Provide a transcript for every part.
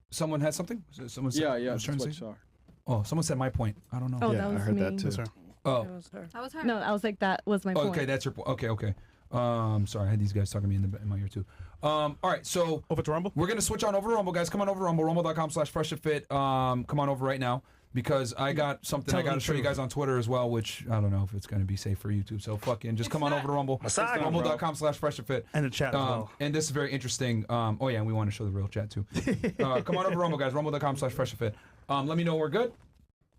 Someone had something? Someone said, Yeah, was trying to that's say? what I saw. Oh, someone said my point. I don't know. Oh, Yeah, that was I heard me. that too. Oh, That was her. No, I was like, that was my point. okay, that's your point. Okay. Sorry, I had these guys talking to me in my ear too. All right, so over to Rumble. We're gonna switch on over to Rumble, guys. Come on over to Rumble, rumble.com/freshfit. Come on over right now because I got something I got to show you guys on Twitter as well, which I don't know if it's gonna be safe for YouTube. So fucking just come on over to Rumble, rumble.com/freshfit. And the chat as well. And this is very interesting. Oh yeah, and we want to show the real chat too. Come on over to Rumble, guys. Rumble.com/freshfit. Let me know we're good.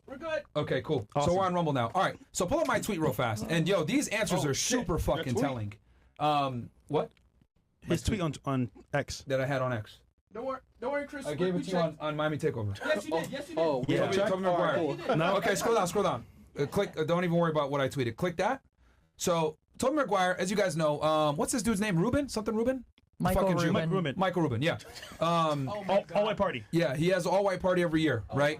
We're good. Okay, cool. Awesome. So we're on Rumble now. All right. So pull up my tweet real fast. And yo, these answers are super fucking telling. What? His tweet on X. That I had on X. Don't worry, Chris. I gave it to you on Miami Takeover. Yes, you did. Yes, you did. Oh, Yeah. Toby Maguire. Cool. No. Okay, scroll down. Click. Don't even worry about what I tweeted. Click that. So Toby Maguire, as you guys know, what's this dude's name? Ruben? Something Ruben? Michael Fucking Jew. Rubin. Michael Rubin. Yeah. All white party. Yeah. He has an all white party every year, right?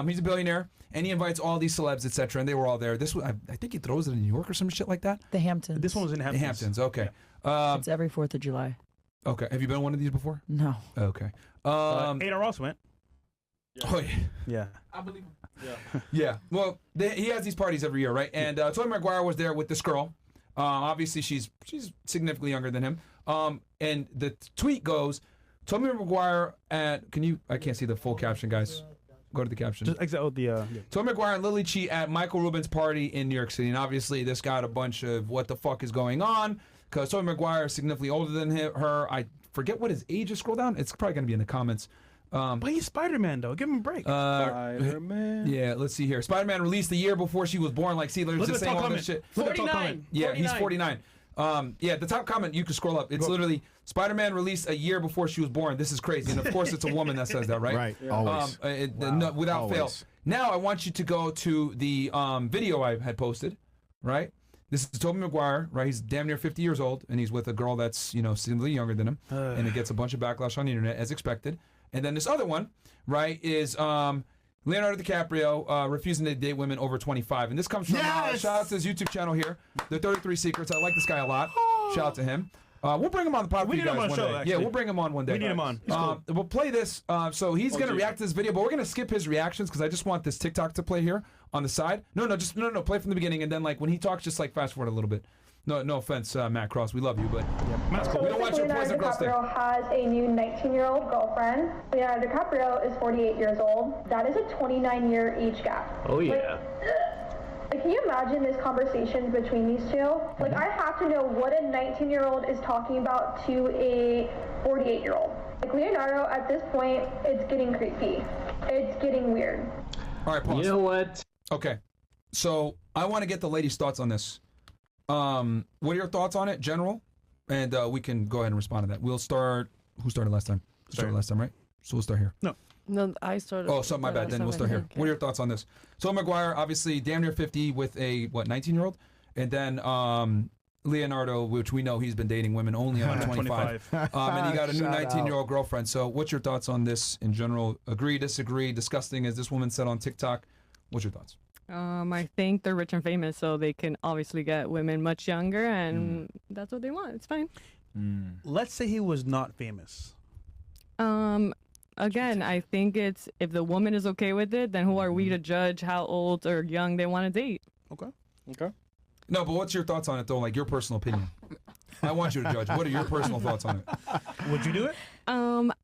He's a billionaire, and he invites all these celebs, etc. And they were all there. This was, I think he throws it in New York or some shit like that. The Hamptons. This one was in The Hamptons. Hamptons. Okay. It's every 4th of July. Okay. Have you been to one of these before? No. Okay. Ada Ross went. Oh yeah. Yeah. I believe him. Yeah. Well, he has these parties every year, right? And Toby Maguire was there with this girl. Obviously, she's significantly younger than him. And the tweet goes, Toby Maguire at. I can't see the full caption, guys. Go to the caption. Just exit out the. Yeah. Toby Maguire and Lily Chi at Michael Rubin's party in New York City. And obviously, this got a bunch of what the fuck is going on because Toby Maguire is significantly older than her. I forget what his age is. Scroll down. It's probably going to be in the comments. But he's Spider-Man though. Give him a break. Spider-Man. Yeah, let's see here. Spider-Man released the year before she was born. Like, see, there's Look just at the saying top all this comment. shit. Look at the top 49. comment. Yeah, he's 49. 49. Yeah, the top comment, you can scroll up. It's literally, Spider-Man released a year before she was born. This is crazy. And of course, it's a woman that says that, right? Right. Always. No, without fail. Always. Now, I want you to go to the video I had posted, right? This is Toby Maguire, right? He's damn near 50 years old, and he's with a girl that's, significantly younger than him. And it gets a bunch of backlash on the internet, as expected. And then this other one, right, is Leonardo DiCaprio refusing to date women over 25. And this comes from, shout out to his YouTube channel here, The 33 Secrets. I like this guy a lot. Shout out to him. We'll bring him on the podcast. We need him on the show, day. actually. Yeah, we'll bring him on one day. We need him on. He's cool. We'll play this. So he's going to react to this video, but we're going to skip his reactions because I just want this TikTok to play here on the side. No, play from the beginning. And then, like, when he talks, just, like, fast forward a little bit. No offense, Matt Cross. We love you, but Matt's cool. we don't want your poison girl stick. DiCaprio has a new 19-year-old girlfriend. Leonardo DiCaprio is 48 years old. That is a 29-year age gap. Oh yeah. Like, can you imagine this conversation between these two? Like, I have to know what a 19-year-old is talking about to a 48-year-old. Like, Leonardo, at this point, it's getting creepy. It's getting weird. All right, pause. You know what? Okay, so I want to get the ladies' thoughts on this. What are your thoughts on it, general? And we can go ahead and respond to that. We'll start. Who started last time? You started last time, right? So we'll start here. No, I started. Oh, so my bad. Then we'll start here. What are your thoughts on this? So Maguire, obviously, damn near 50 with a 19-year-old, and then Leonardo, which we know he's been dating women only on 25. And he got a new 19-year-old girlfriend. So what's your thoughts on this in general? Agree, disagree, disgusting, as this woman said on TikTok. What's your thoughts? I think they're rich and famous, so they can obviously get women much younger, and that's what they want. It's fine. Let's say he was not famous. Again, I think it's if the woman is okay with it, then who are we to judge how old or young they want to date? Okay. No, but what's your thoughts on it, though? Like, your personal opinion. I want you to judge. What are your personal thoughts on it? Would you do it?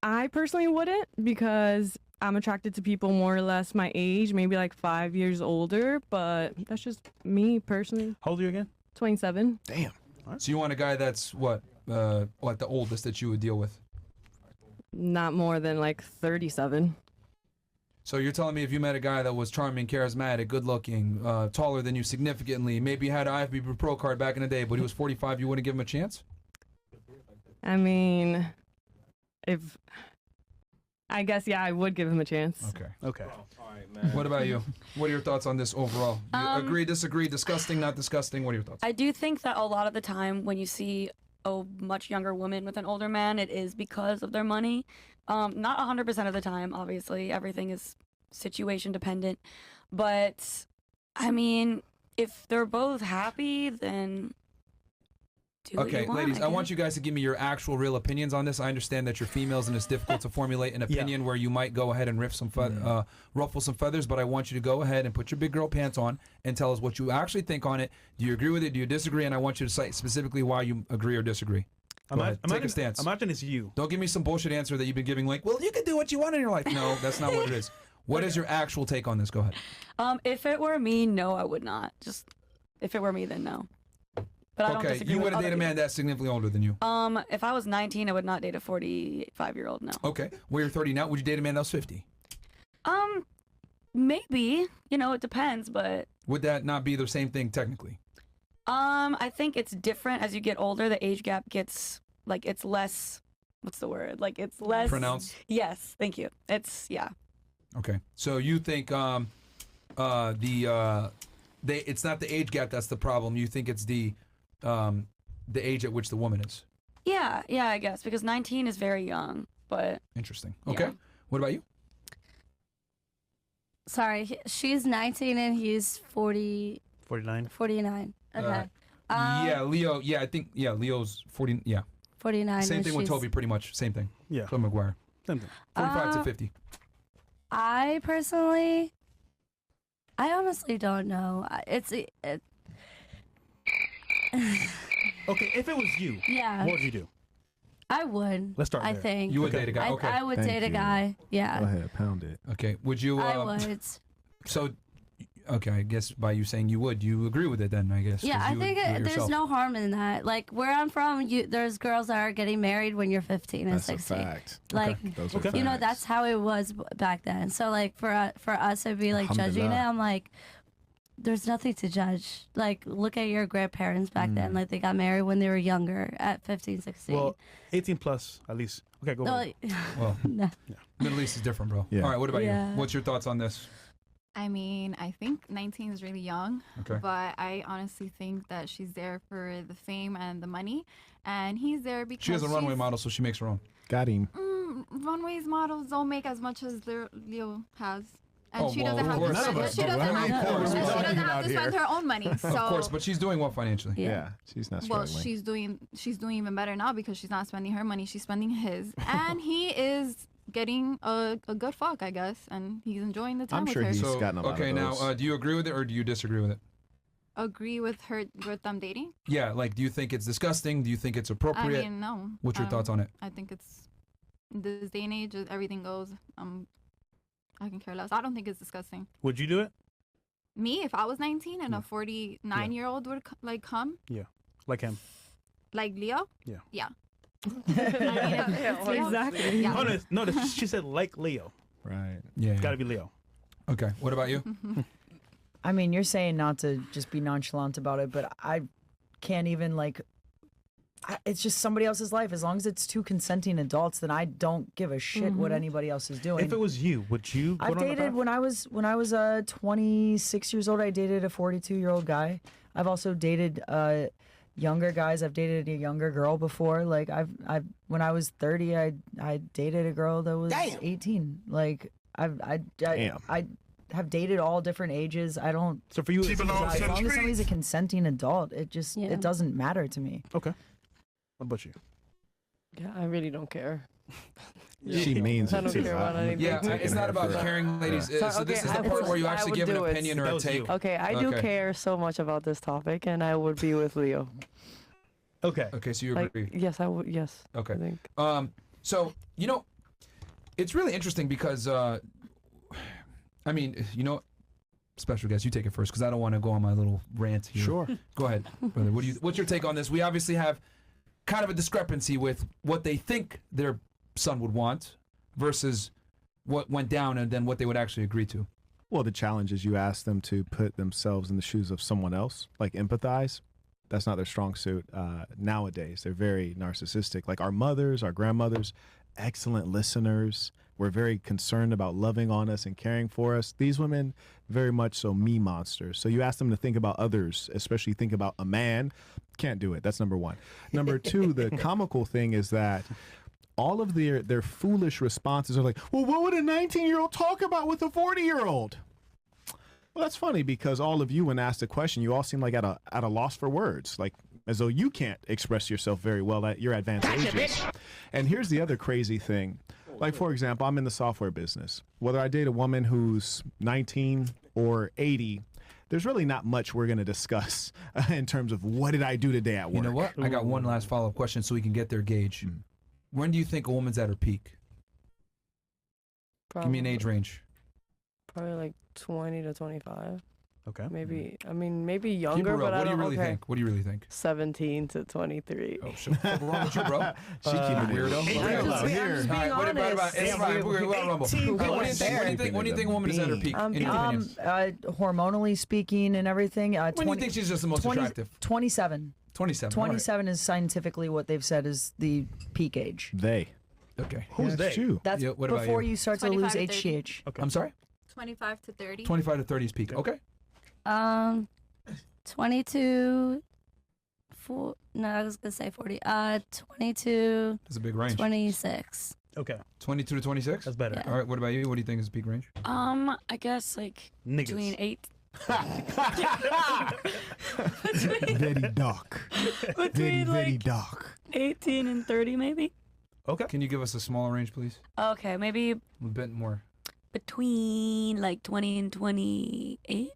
I personally wouldn't, because I'm attracted to people more or less my age, maybe like 5 years older, but that's just me personally. How old are you again? 27. Damn. So you want a guy that's what, like the oldest that you would deal with? Not more than like 37. So you're telling me if you met a guy that was charming, charismatic, good-looking, taller than you significantly, maybe had an IFBB Pro card back in the day, but he was 45, you wouldn't give him a chance? I mean, I guess, yeah, I would give him a chance. Okay. All right, man. What about you? What are your thoughts on this overall? You agree, disagree, disgusting, not disgusting? What are your thoughts? I do think that a lot of the time when you see a much younger woman with an older man, it is because of their money. Not 100% of the time, obviously. Everything is situation dependent. But, I mean, if they're both happy, then do what Okay, you want, ladies, I want guess. you guys to give me your actual real opinions on this. I understand that you're females and it's difficult to formulate an opinion where you might go ahead and ruffle some feathers, but I want you to go ahead and put your big girl pants on and tell us what you actually think on it. Do you agree with it? Do you disagree? And I want you to cite specifically why you agree or disagree. Go ahead. Take a stance. Imagine it's you. Don't give me some bullshit answer that you've been giving like, well, you can do what you want in your life. No, that's not what it is. What is your actual take on this? Go ahead. If it were me, no, I would not. Just if it were me, then no. But I don't Okay, disagree you with would have other dated a man people. that's significantly older than you. If I was 19, I would not date a 45-year-old. No. Okay, well, you're 30 now. Would you date a man that was 50? Maybe. You know, it depends, but Would that not be the same thing technically? I think it's different as you get older. The age gap gets like it's less. What's the word? Like it's less Pronounced? Yes, thank you. It's Okay, so you think it's not the age gap that's the problem. You think it's the age at which the woman is. yeah, I guess because 19 is very young, but Interesting. Okay, Yeah. what about you? Sorry, she's 19 and he's 49. 49. Okay. Yeah, Leo. Yeah, I think Leo's 40. Yeah, 49. same and thing with she's- Toby. Pretty much same thing. Yeah. Toby McGuire. Same thing. 45 to 50. I personally, I honestly don't know. Okay, if it was you, Yeah. what would you do? I would. Let's start I there. think. You would date a guy. Okay. I would Thank date a you. guy. Go Yeah. ahead, pound it. Okay. Would you? I would. So, okay. I guess by you saying you would, you agree with it then? I guess. Yeah, 'cause I you would think do it there's yourself. no harm in that. Like where I'm from, there's girls that are getting married when you're 15 and That's a 16. fact. Like Those Okay. are you know, facts. that's how it was back then. So like for us to be like judging it, Alhamdulillah. I'm like, there's nothing to judge. Like look at your grandparents back then. Like they got married when they were younger at 15, 16. Well, 18 plus at least. Okay, go ahead. Well, No. Middle East is different, bro. Yeah. All right. What about Yeah. you? What's your thoughts on this? I mean, I think 19 is really young, Okay. but I honestly think that she's there for the fame and the money, and he's there because She has a runway she's- model, so she makes her own. Got him. Runways models don't make as much as Leo has. And Oh, she well, doesn't of have course. to spend, None of us she do. doesn't I mean, have, of course, and we're she not doesn't even have out to spend here. her own money. So Of course, but she's doing well financially. Yeah. She's not well, struggling. she's doing even better now because she's not spending her money, she's spending his. And he is getting a good fuck, I guess, and he's enjoying the time I'm with sure her. he's So, gotten a lot okay, of now, those. do you agree with it or do you disagree with it? Agree with them dating? Yeah, like, do you think it's disgusting? Do you think it's appropriate? I mean, no. What's your thoughts on it? I think it's in this day and age, everything goes. I can care less. I don't think it's disgusting. Would you do it? Me, if I was 19 and a 49-year-old would come, Like him? like Leo, Yeah. yeah. I mean, it's Leo, Exactly. Yeah. No, she said like Leo. Right. Yeah. It's got to be Leo. Okay. What about you? I mean, you're saying not to just be nonchalant about it, but I can't even it's just somebody else's life. As long as it's two consenting adults, then I don't give a shit what anybody else is doing. If it was you, would you go I've down that dated path? when I was 26 years old. I dated a 42-year-old guy. I've also dated younger guys. I've dated a younger girl before. Like I've when I was 30, I dated a girl that was 18. Like I have dated all different ages. I don't. So for you, As long as somebody's a consenting adult, it Yeah. doesn't matter to me. okay. What about you? Yeah, I really don't care. She means I it don't too. care about I'm anything. Yeah, taking it's not her about for- caring, ladies. Yeah. So this is the okay, part where you I actually would give an do it. opinion or That a was take. you. Okay, I do Okay. care so much about this topic, and I would be with Leo. Okay. Okay, so you Like, agree. yes, I would. Yes. Okay. I think. So, you know, it's really interesting because, I mean, you know, special guest, you take it first because I don't want to go on my little rant here. Sure. Go ahead, brother. What's your take on this? We obviously have kind of a discrepancy with what they think their son would want versus what went down and then what they would actually agree to. Well, the challenge is you ask them to put themselves in the shoes of someone else, like empathize. That's not their strong suit nowadays. They're very narcissistic. Like our mothers, our grandmothers, excellent listeners. We're very concerned about loving on us and caring for us. These women, very much so me monsters. So you ask them to think about others, especially think about a man. Can't do it. That's number one. Number two, the comical thing is that all of their foolish responses are like, well, what would a 19-year-old talk about with a 40-year-old? Well, that's funny because all of you, when asked a question, you all seem like at a loss for words. Like as though you can't express yourself very well at your advanced ages. And here's the other crazy thing. Like, for example, I'm in the software business. Whether I date a woman who's 19 or 80, there's really not much we're going to discuss in terms of what did I do today at work. You know what? I got one last follow-up question so we can get their gauge. When do you think a woman's at her peak? Give me an age range. Probably like 20 to 25. Okay. Maybe, I mean, maybe Keep it younger, real. but I What do you don't really okay. think? What do you really think? 17 to 23. Oh, shit. What's wrong with you, bro? She keeping it weirdo. real. Real Low here. I'm just being All right, what about honest. it's fine. We're gonna rumble. What do you think a woman is at her peak? In your opinion? Hormonally speaking and everything. When do you think she's just the most attractive? 27. 27. all right. 27 is scientifically what they've said is the peak age. They. Okay. Who's they? You. That's Yeah, what about before you? you start to lose 25 to 30. HGH. I'm sorry? 25 to 30. 25 to 30 is peak. Okay. 22. No, I was gonna say 40. 22. That's a big range. 26. Okay. 22 to 26? That's better. Yeah. All right, what about you? What do you think is peak range? I guess like Niggas. between 8. Very dark. Very, Between very like dark. 18 and 30 maybe. Okay. Can you give us a smaller range, please? Okay, maybe A bit more. between like 20 and 28.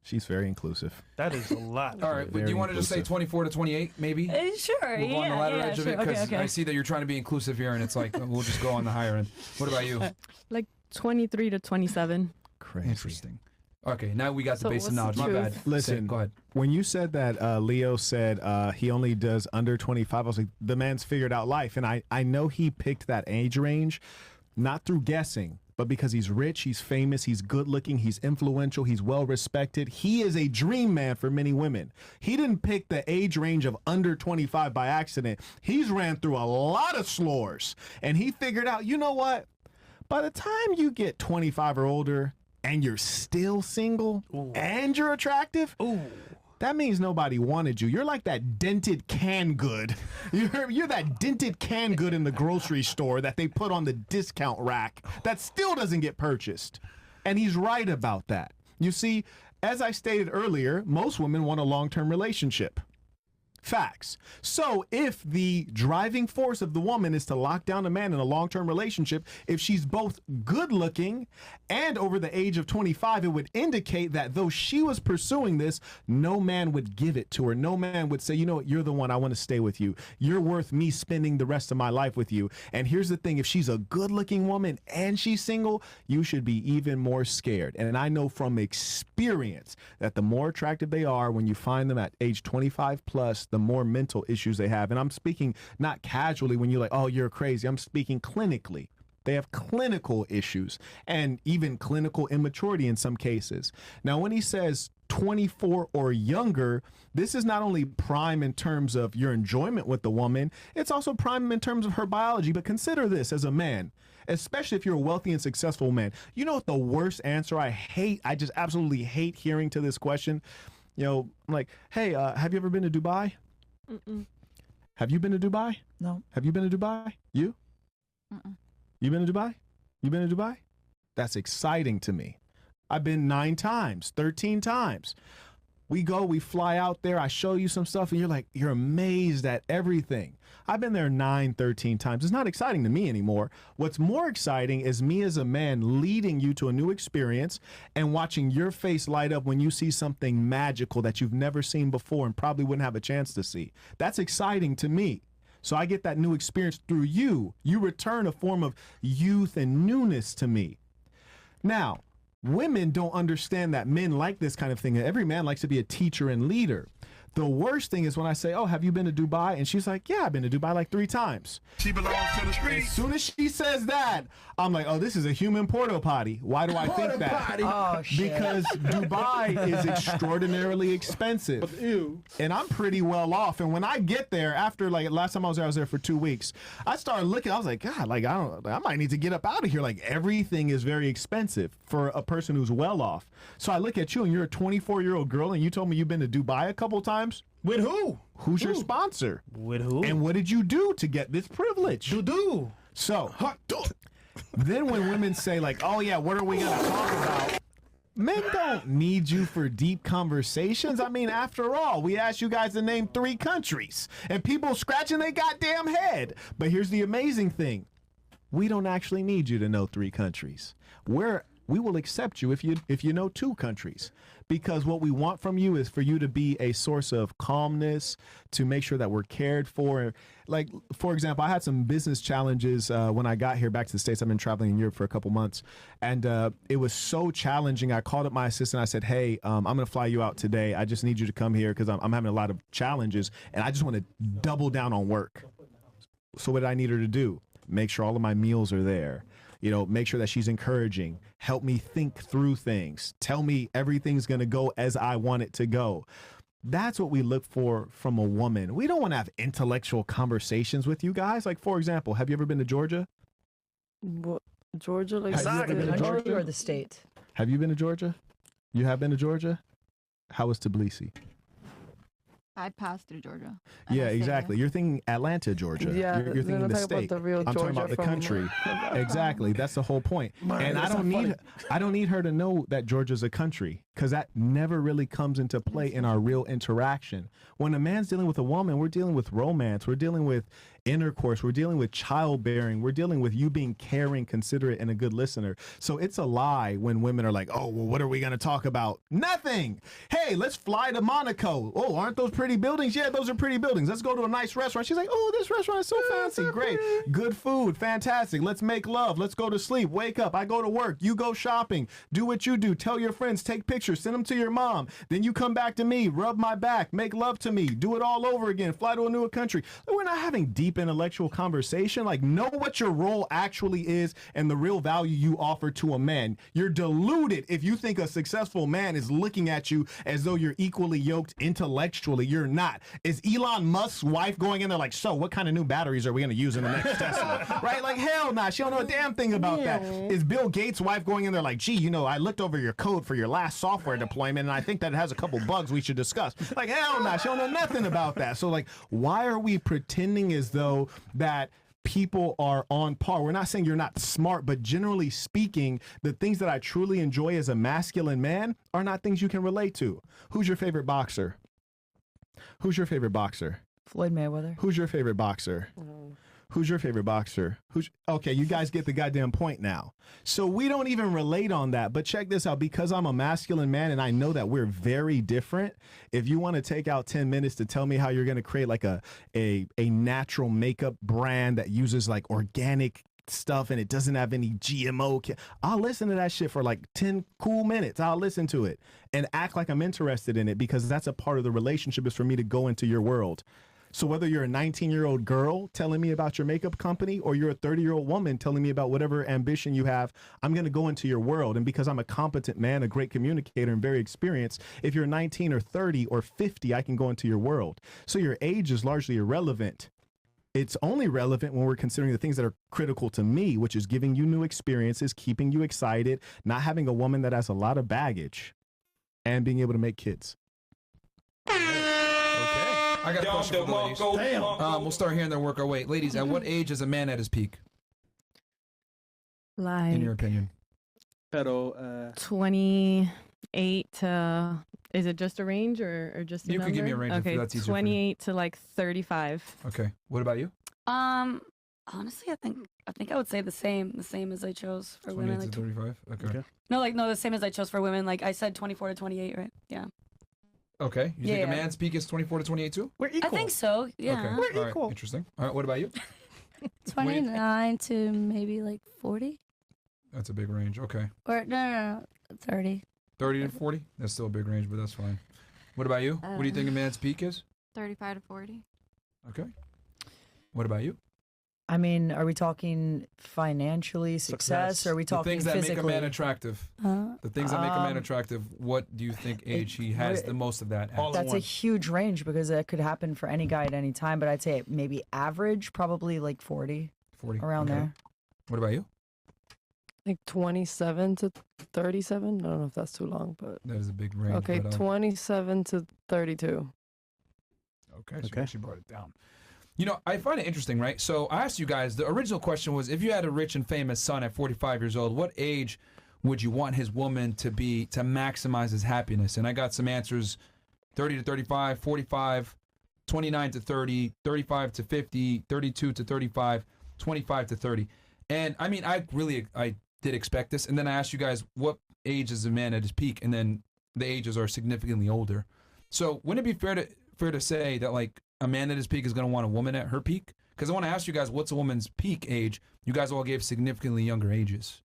She's very inclusive. That is a lot. All right, do Very you want to just say inclusive. 24 to 28, maybe? Sure, We'll go on the yeah, latter yeah, edge of sure. it because Okay. I see that you're trying to be inclusive here, and it's like we'll just go on the higher end. What about you? Like 23 to 27. Crazy. Interesting. Okay, now we got the So base of what's knowledge. the My bad. truth? Listen, Go ahead. when you said that Leo said he only does under 25, I was like, the man's figured out life. And I know he picked that age range, not through guessing, but because he's rich, he's famous, he's good looking, he's influential, he's well respected. He is a dream man for many women. He didn't pick the age range of under 25 by accident. He's ran through a lot of slurs and he figured out, you know what? By the time you get 25 or older and you're still single and you're attractive, that means nobody wanted you. You're like that dented canned good. You're that dented canned good in the grocery store that they put on the discount rack that still doesn't get purchased. And he's right about that. You see, as I stated earlier, most women want a long-term relationship. Facts. So if the driving force of the woman is to lock down a man in a long-term relationship, if she's both good looking and over the age of 25, it would indicate that though she was pursuing this, no man would give it to her. No man would say, you know what, you're the one, I want to stay with you. You're worth me spending the rest of my life with you. And here's the thing, if she's a good looking woman and she's single, you should be even more scared. And I know from experience that the more attractive they are when you find them at age 25 plus, the more mental issues they have. And I'm speaking not casually when you're like, oh, you're crazy. I'm speaking clinically. They have clinical issues and even clinical immaturity in some cases. Now, when he says 24 or younger, this is not only prime in terms of your enjoyment with the woman, it's also prime in terms of her biology. But consider this as a man, especially if you're a wealthy and successful man. You know what the worst answer I just absolutely hate hearing to this question? You know, I'm like, hey, have you ever been to Dubai? Mm-mm. Have you been to Dubai? No. Have you been to Dubai? You? Mm-mm. You been to Dubai? You been to Dubai? That's exciting to me. I've been 9 times, 13 times. We go, we fly out there, I show you some stuff, and you're like, you're amazed at everything. I've been there 9, 13 times. It's not exciting to me anymore. What's more exciting is me as a man leading you to a new experience and watching your face light up when you see something magical that you've never seen before and probably wouldn't have a chance to see. That's exciting to me. So I get that new experience through you. You return a form of youth and newness to me. Now, women don't understand that men like this kind of thing. Every man likes to be a teacher and leader. The worst thing is when I say, oh, have you been to Dubai? And she's like, yeah, I've been to Dubai like 3 times. She belongs to the streets. As soon as she says that, I'm like, oh, this is a human porta potty. Why do I think that? Oh, shit. Because Dubai is extraordinarily expensive. And I'm pretty well off. And when I get there, after like last time I was there for 2 weeks, I started looking, I was like, God, like I might need to get up out of here. Like everything is very expensive for a person who's well off. So I look at you and you're a 24-year-old girl and you told me you've been to Dubai a couple times. With who? Who's your sponsor? With who? And what did you do to get this privilege? Do. So, then when women say like, oh yeah, what are we going to talk about? Men don't need you for deep conversations. I mean, after all, we asked you guys to name 3 countries, and people scratching their goddamn head. But here's the amazing thing. We don't actually need you to know 3 countries. We will accept you if you know 2 countries, because what we want from you is for you to be a source of calmness, to make sure that we're cared for. Like, for example, I had some business challenges when I got here back to the States. I've been traveling in Europe for a couple months, and it was so challenging. I called up my assistant. I said, hey, I'm going to fly you out today. I just need you to come here because I'm having a lot of challenges, and I just want to double down on work. So what did I need her to do? Make sure all of my meals are there. You know, make sure that she's encouraging, help me think through things, tell me everything's going to go as I want it to go. That's what we look for from a woman. We don't want to have intellectual conversations with you guys. Like, for example, have you ever been to Georgia? What, Georgia? Like, Have you ever been to Georgia? Georgia or the state? Have you been to Georgia? You have been to Georgia? How was Tbilisi? I passed through Georgia. Yeah, I stayed exactly. there. You're thinking Atlanta, Georgia. Yeah, you're we're thinking not the talking about state. the real I'm talking Georgia about the from- country. Exactly. That's the whole point. And I that's don't not need I don't need her to know that Georgia's a country, because that never really comes into play in our real interaction. When a man's dealing with a woman, we're dealing with romance. We're dealing with intercourse. We're dealing with childbearing. We're dealing with you being caring, considerate, and a good listener. So it's a lie when women are like, oh, well, what are we going to talk about? Nothing. Hey, let's fly to Monaco. Oh, aren't those pretty buildings? Yeah, those are pretty buildings. Let's go to a nice restaurant. She's like, oh, this restaurant is so fancy. Great. Good food. Fantastic. Let's make love. Let's go to sleep. Wake up. I go to work. You go shopping. Do what you do. Tell your friends. Take pictures. Send them to your mom. Then you come back to me. Rub my back. Make love to me. Do it all over again. Fly to a new country. We're not having deep intellectual conversation. Like, know what your role actually is and the real value you offer to a man. You're deluded if you think a successful man is looking at you as though you're equally yoked intellectually. You're not. Is Elon Musk's wife going in there like, so what kind of new batteries are we going to use in the next Tesla? Right? Like, hell nah. She don't know a damn thing about that. Is Bill Gates' wife going in there like, gee, you know, I looked over your code for your last software deployment and I think that it has a couple bugs we should discuss. Like, hell nah. She don't know nothing about that. So, like, why are we pretending as though that people are on par? We're not saying you're not smart, but generally speaking, the things that I truly enjoy as a masculine man are not things you can relate to. Who's your favorite boxer? Who's your favorite boxer? Floyd Mayweather. Who's your favorite boxer? Who's your favorite boxer? Okay, you guys get the goddamn point now. So we don't even relate on that. But check this out. Because I'm a masculine man and I know that we're very different, if you want to take out 10 minutes to tell me how you're going to create like a natural makeup brand that uses like organic stuff and it doesn't have any GMO, I'll listen to that shit for like 10 cool minutes. I'll listen to it and act like I'm interested in it, because that's a part of the relationship, is for me to go into your world. So whether you're a 19-year-old girl telling me about your makeup company or you're a 30-year-old woman telling me about whatever ambition you have, I'm going to go into your world. And because I'm a competent man, a great communicator, and very experienced, if you're 19 or 30 or 50, I can go into your world. So your age is largely irrelevant. It's only relevant when we're considering the things that are critical to me, which is giving you new experiences, keeping you excited, not having a woman that has a lot of baggage, and being able to make kids. I got a question for the ladies. We'll start here and then work our way. Ladies, at what age is a man at his peak, Like in your opinion? Pero, 28 to, is it just a range or just a You number? can give me a range if Okay, that's easier for you. 28 to like 35. Okay. What about you? Honestly, I think I would say the same as I chose for 28 women. to Like, 35? Okay. no, the same as I chose for women. Like I said, 24 to 28, right? Yeah. Okay. You think Yeah. a man's peak is 24 to 28 too? We're equal. I think so. Yeah. Okay. We're All right. equal. Interesting. All right. What about you? 29 to maybe like 40, That's a big range. Okay. or no, 30. 30 to 40? That's still a big range, but that's fine. What about you? What do you think a man's peak is? 35 to 40. Okay. What about you? I mean, are we talking financially success, or are we The talking things that physically? make a man attractive. The things that make a man attractive. What do you think age he has the most of that at? That's a huge range, because that could happen for any guy at any time. But I'd say maybe average, probably like 40, 40. around Okay. there. What about you? Like 27 to 37. I don't know if that's too long, but That is a big range. okay, but, 27 to 32. Okay, so you actually brought it down. You know, I find it interesting, right? So I asked you guys, the original question was, if you had a rich and famous son at 45 years old, what age would you want his woman to be to maximize his happiness? And I got some answers: 30 to 35, 45, 29 to 30, 35 to 50, 32 to 35, 25 to 30. And I mean, I did expect this. And then I asked you guys, what age is a man at his peak? And then the ages are significantly older. So wouldn't it be fair to say that like a man at his peak is going to want a woman at her peak? Because I want to ask you guys, what's a woman's peak age? You guys all gave significantly younger ages.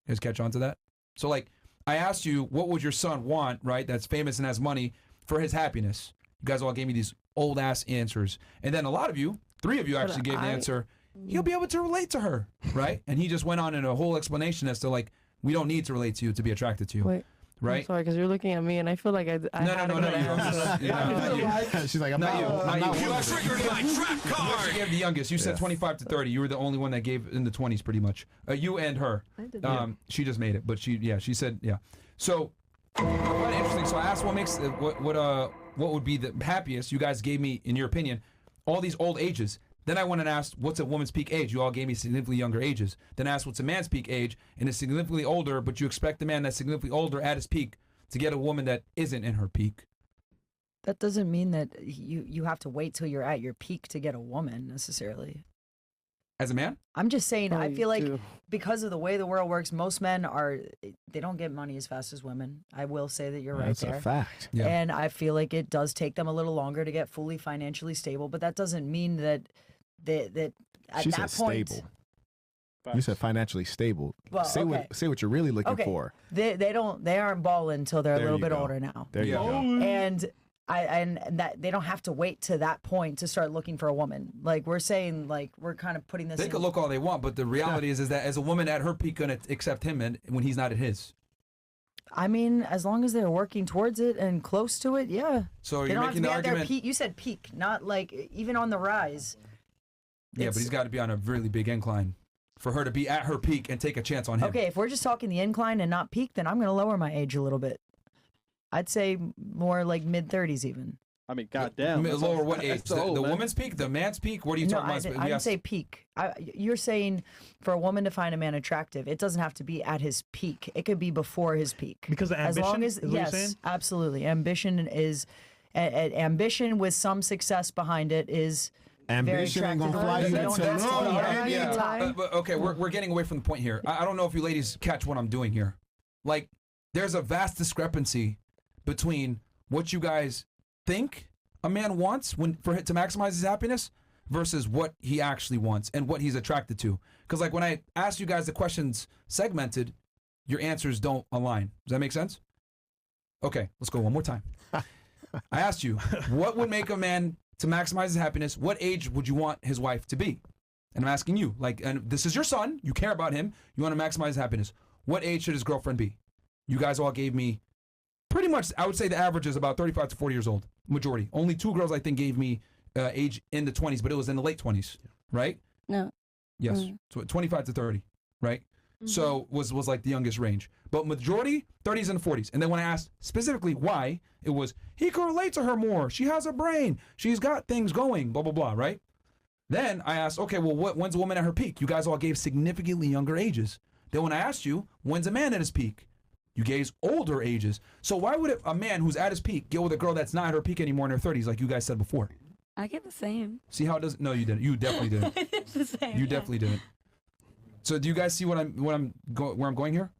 You guys catch on to that? So like, I asked you, what would your son want, right? That's famous and has money for his happiness. You guys all gave me these old ass answers. And then a lot of you, 3 of you actually gave the answer, he'll be able to relate to her, right? And he just went on in a whole explanation as to like, we don't need to relate to you to be attracted to you. Wait. Right? I'm sorry, because you're looking at me, and I feel like I had a good answer. She's like, I'm not you. you. Triggered my trap card. You actually gave the youngest. You said 25 to 30. You were the only one that gave in the 20s, pretty much. You and her. I did. She just made it, but she said yeah. So, kind of interesting. So I asked, what makes what would be the happiest? You guys gave me, in your opinion, all these old ages. Then I went and asked, what's a woman's peak age? You all gave me significantly younger ages. Then I asked, what's a man's peak age? And it's significantly older, but you expect the man that's significantly older at his peak to get a woman that isn't in her peak. That doesn't mean that you have to wait till you're at your peak to get a woman necessarily. As a man? I'm just saying, I feel like do. because of the way the world works, most men they don't get money as fast as women. I will say that you're right That's there. a fact. Yeah. And I feel like it does take them a little longer to get fully financially stable, but that doesn't mean that at She that said point, stable. You said financially stable. Well, say okay. what you're really looking Okay. for. they aren't balling until they're a There little you bit go. older now. There you Yeah. go. And and that they don't have to wait to that point to start looking for a woman. Like we're saying, like we're kind of putting this. They in, could look all they want, but the reality is that as a woman at her peak gonna accept him and when he's not at his. I mean, as long as they're working towards it and close to it, yeah. So They you're don't have to making be the at their argument. peak. You said peak, not like even on the rise. Yeah, but he's got to be on a really big incline for her to be at her peak and take a chance on him. Okay, if we're just talking the incline and not peak, then I'm going to lower my age a little bit. I'd say more like mid-30s even. I mean, goddamn. Lower what age? That's old, The man. woman's peak? The man's peak? What are you No, talking I about? didn't say peak. You're saying for a woman to find a man attractive, it doesn't have to be at his peak. It could be before his peak. Because of As ambition, long as is what you're yes, saying? absolutely. Ambition is ambition with some success behind it is Ambition ain't gonna fly you That's- into that's Rome, totally baby. yeah. But okay, we're getting away from the point here. I don't know if you ladies catch what I'm doing here. Like, there's a vast discrepancy between what you guys think a man wants to maximize his happiness versus what he actually wants and what he's attracted to. Because like when I asked you guys the questions segmented, your answers don't align. Does that make sense? Okay, let's go one more time. I asked you, what would make a man to maximize his happiness? What age would you want his wife to be? And I'm asking you, like, and this is your son. You care about him. You want to maximize his happiness. What age should his girlfriend be? You guys all gave me pretty much, I would say the average is about 35 to 40 years old. Majority. Only 2 girls, I think, gave me age in the 20s, but it was in the late 20s, right? No. Yes. So 25 to 30, right? So was like the youngest range. But majority, 30s and 40s. And then when I asked specifically why, it was, he can relate to her more. She has a brain. She's got things going, blah, blah, blah, right? Then I asked, okay, well, when's a woman at her peak? You guys all gave significantly younger ages. Then when I asked you, when's a man at his peak? You gave older ages. So why would a man who's at his peak get with a girl that's not at her peak anymore in her 30s, like you guys said before? I get the same. See how it does? No, you didn't. You definitely didn't. It's the same. You definitely didn't. So do you guys see where I'm going here?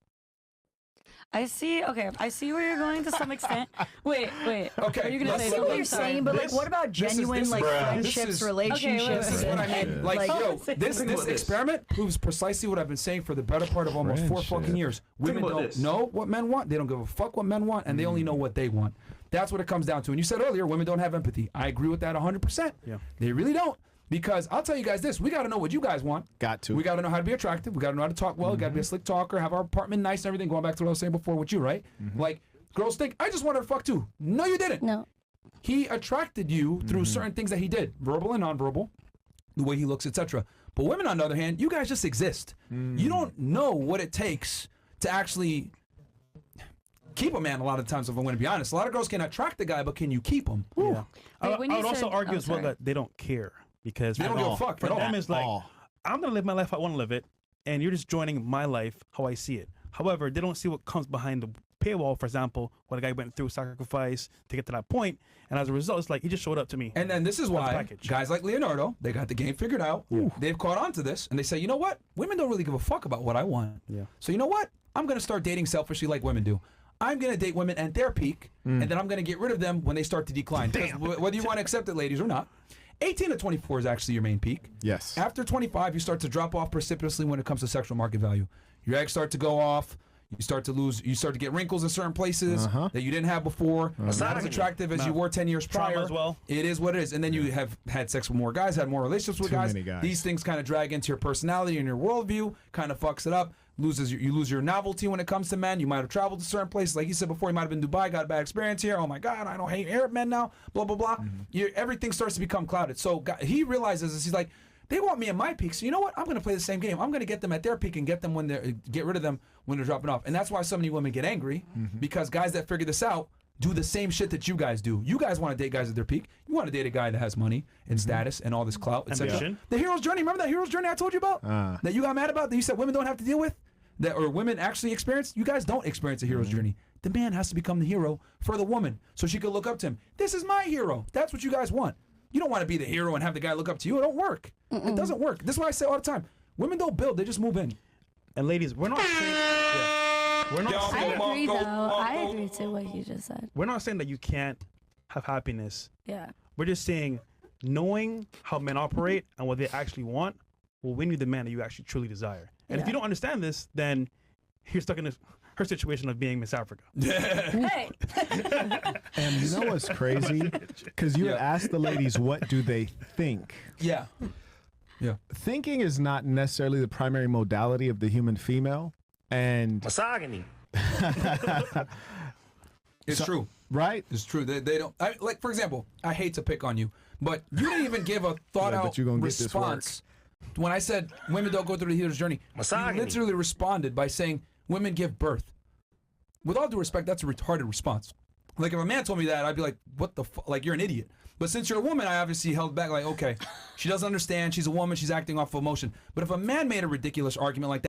I see. Okay, I see where you're going to some extent. Wait. Okay, Are you gonna let's say see what something? you're saying, but like, what about genuine this is- like bruh. friendships, This is- relationships? This is what I mean. Like, yo, this experiment proves precisely what I've been saying for the better part of almost 4 fucking years. Women don't know what men want. They don't give a fuck what men want, and they only know what they want. That's what it comes down to. And you said earlier, women don't have empathy. I agree with that 100%. Yeah. They really don't. Because I'll tell you guys this, we got to know what you guys want. Got to. We got to know how to be attractive. We got to know how to talk well. We got to be a slick talker, have our apartment nice and everything. Going back to what I was saying before with you, right? Like, girls think, I just wanted to fuck too. No, you didn't. No. He attracted you through certain things that he did, verbal and nonverbal, the way he looks, etc. But women, on the other hand, you guys just exist. You don't know what it takes to actually keep a man a lot of times, if I'm going to be honest. A lot of girls can attract the guy, but can you keep him? Yeah. I when you would also said- argue oh, as well sorry. that they don't care because They don't give a fuck For at all. them, it's like, all. I'm going to live my life how I want to live it, and you're just joining my life how I see it. However, they don't see what comes behind the paywall. For example, what a guy went through sacrifice to get to that point, and as a result, it's like he just showed up to me. And then this is That's the why package. guys like Leonardo, they got the game figured out. They've caught on to this, and they say, you know what? Women don't really give a fuck about what I want. Yeah. So you know what? I'm going to start dating selfishly like women do. I'm going to date women at their peak, and then I'm going to get rid of them when they start to decline. Because whether you want to accept it, ladies, or not, 18 to 24 is actually your main peak. Yes. After 25, you start to drop off precipitously when it comes to sexual market value. Your eggs start to go off. You start to get wrinkles in certain places that you didn't have before. Not as attractive as you were 10 years Trauma prior. as well. It is what it is. And then you have had sex with more guys, had more relationships with Too guys. many guys. These things kind of drag into your personality and your worldview, kind of fucks it up. You lose your novelty when it comes to men. You might have traveled to certain places. Like you said before, you might have been in Dubai, got a bad experience here. Oh my God, I don't hate Arab men now. Blah, blah, blah. Everything starts to become clouded. So he realizes this. He's like, they want me at my peak. So you know what? I'm going to play the same game. I'm going to get them at their peak and get rid of them when they're dropping off. And that's why so many women get angry because guys that figure this out do the same shit that you guys do. You guys want to date guys at their peak. You want to date a guy that has money and status and all this clout, etc. Ambition. The hero's journey. Remember that hero's journey I told you about? That you got mad about? That you said women don't have to deal with? Or women actually experience? You guys don't experience a hero's journey. The man has to become the hero for the woman so she can look up to him. This is my hero. That's what you guys want. You don't want to be the hero and have the guy look up to you. It don't work. It doesn't work. This is what I say all the time. Women don't build. They just move in. And ladies, we're not saying, we're not I saying, agree, though. I agree to what you just said. we're not saying that you can't have happiness. Yeah. We're just saying knowing how men operate and what they actually want will win you the man that you actually truly desire. And if you don't understand this, then you're stuck in her situation of being Miss Africa. Hey. And you know what's crazy? Because you asked the ladies, what do they think? Yeah. Thinking is not necessarily the primary modality of the human female. And Misogyny. It's true. Right? It's true. They don't. Like, for example, I hate to pick on you, but you didn't even give a thought-out but you gonna get this response. When I said women don't go through the hero's journey, Misogyny. you literally responded by saying women give birth. With all due respect, that's a retarded response. Like, if a man told me that, I'd be like, what the fuck? Like, you're an idiot. But since you're a woman, I obviously held back, like, okay, she doesn't understand. She's a woman. She's acting off of emotion. But if a man made a ridiculous argument like that,